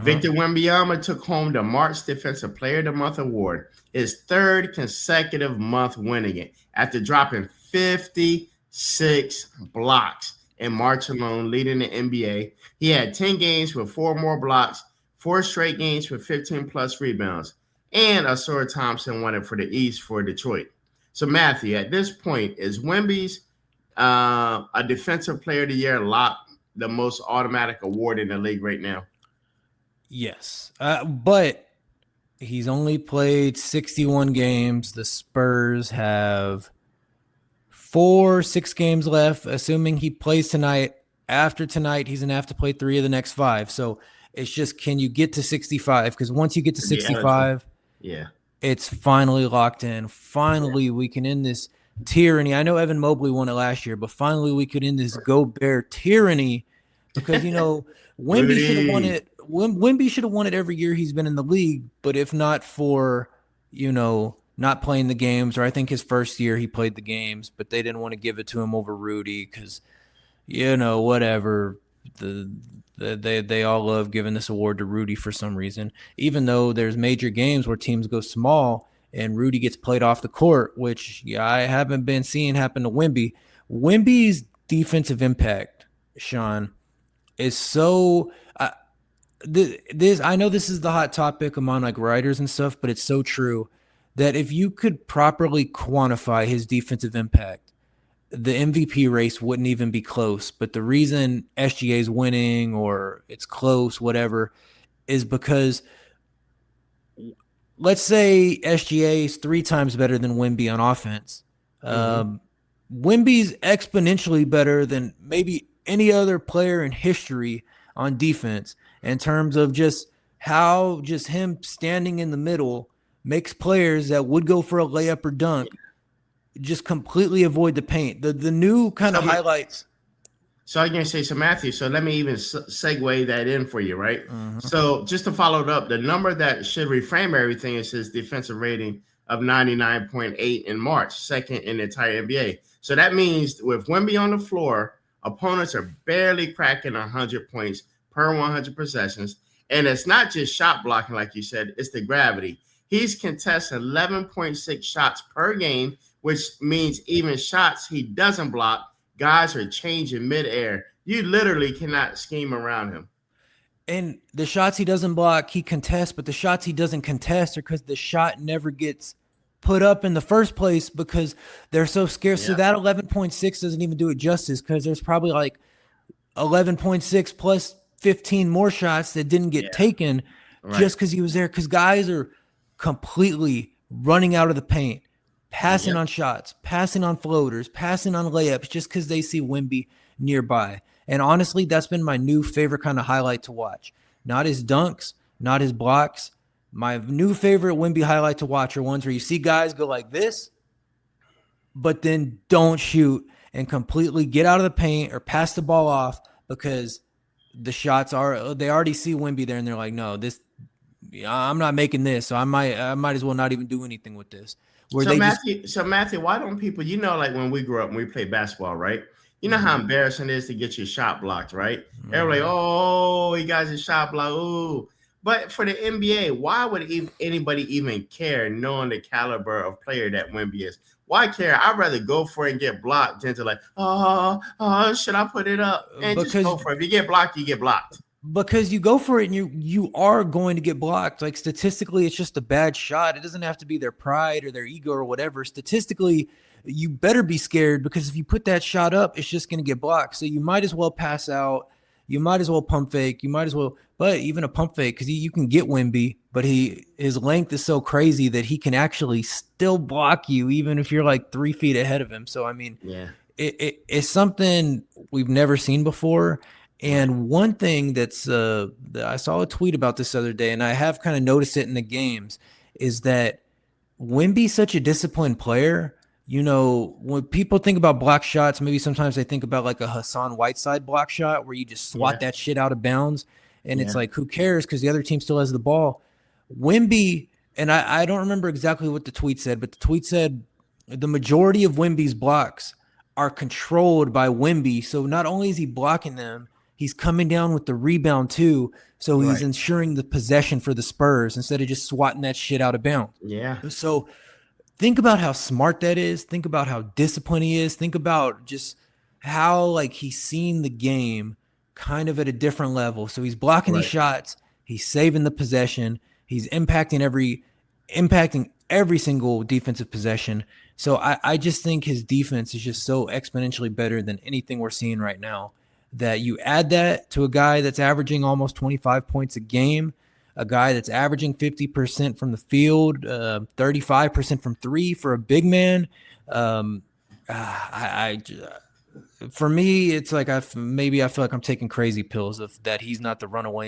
Victor Wembanyama took home the March Defensive Player of the Month award, his third consecutive month winning it after dropping 56 blocks in March alone, leading the NBA. He had 10 games with four more blocks, four straight games with 15 plus rebounds, and Asura Thompson won it for the East for Detroit. So, Matthew, at this point, is Wemby's a Defensive Player of the Year lock, the most automatic award in the league right now? Yes. But he's only played 61 games. The Spurs have 6 games left. Assuming he plays tonight, after tonight, he's going to have to play 3 of the next 5. So it's just, can you get to 65? Because once you get to 65, it's finally locked in. Finally, we can end this tyranny. I know Evan Mobley won it last year, but finally we could end this Gobert tyranny because, Wemby should have won it. Wemby should have won it every year he's been in the league, but if not for, not playing the games, or I think his first year he played the games, but they didn't want to give it to him over Rudy because, whatever. They all love giving this award to Rudy for some reason, even though there's major games where teams go small and Rudy gets played off the court, which I haven't been seeing happen to Wemby. Wemby's defensive impact, Sean, is so this. I know this is the hot topic among like writers and stuff, but it's so true that if you could properly quantify his defensive impact, the MVP race wouldn't even be close. But the reason SGA is winning or it's close, whatever, is because let's say SGA is 3 times better than Wemby on offense. Wemby's exponentially better than maybe any other player in history on defense in terms of just how just him standing in the middle makes players that would go for a layup or dunk just completely avoid the paint. The new kind of highlights. So I'm going to say, so Matthew, so let me even segue that in for you, right? So just to follow it up, the number that should reframe everything is his defensive rating of 99.8 in March, second in the entire NBA. So that means with Wemby on the floor, opponents are barely cracking 100 points per 100 possessions. And it's not just shot blocking, like you said, it's the gravity. He's contesting 11.6 shots per game, which means even shots he doesn't block, guys are changing midair. You literally cannot scheme around him. And the shots he doesn't block, he contests, but the shots he doesn't contest are because the shot never gets put up in the first place because they're so scarce. Yeah. So that 11.6 doesn't even do it justice because there's probably like 11.6 plus 15 more shots that didn't get taken just because he was there. Because guys are completely running out of the paint, passing on shots, passing on floaters, passing on layups just because they see Wemby nearby. And honestly, that's been my new favorite kind of highlight to watch. Not his dunks, not his blocks. My new favorite Wemby highlight to watch are ones where you see guys go like this, but then don't shoot and completely get out of the paint or pass the ball off because the shots they already see Wemby there and they're like, no, I'm not making this, so I might as well not even do anything with this. So Matthew, why don't people, like when we grew up and we played basketball, right? You know how embarrassing it is to get your shot blocked, right? Everybody, oh, he got his shot blocked. Ooh. But for the NBA, why would anybody even care knowing the caliber of player that Wemby is? Why care? I'd rather go for it and get blocked than to like, should I put it up? And just go for it. If you get blocked, you get blocked. Because you go for it and you are going to get blocked. Like statistically, it's just a bad shot. It doesn't have to be their pride or their ego or whatever. Statistically, you better be scared because if you put that shot up, it's just going to get blocked. So you might as well pass out. You might as well pump fake. You might as well, but even a pump fake, because you can get Wemby, but his length is so crazy that he can actually still block you, even if you're like 3 feet ahead of him. So, I mean, it's something we've never seen before. And one thing that I saw a tweet about this other day, and I have kind of noticed it in the games, is that Wemby's such a disciplined player. When people think about block shots, maybe sometimes they think about like a Hassan Whiteside block shot where you just swat that shit out of bounds. And it's like, who cares? Because the other team still has the ball. Wemby, and I don't remember exactly what the tweet said, but the tweet said the majority of Wemby's blocks are controlled by Wemby. So not only is he blocking them, he's coming down with the rebound too. So he's Right. ensuring the possession for the Spurs instead of just swatting that shit out of bounds. Yeah. So think about how smart that is. Think about how disciplined he is. Think about just how like he's seen the game kind of at a different level. So he's blocking these shots. He's saving the possession. He's impacting every single defensive possession. So I just think his defense is just so exponentially better than anything we're seeing right now, that you add that to a guy that's averaging almost 25 points a game, a guy that's averaging 50% from the field, 35% from three for a big man. For me, it's like I feel like I'm taking crazy pills of that he's not the runaway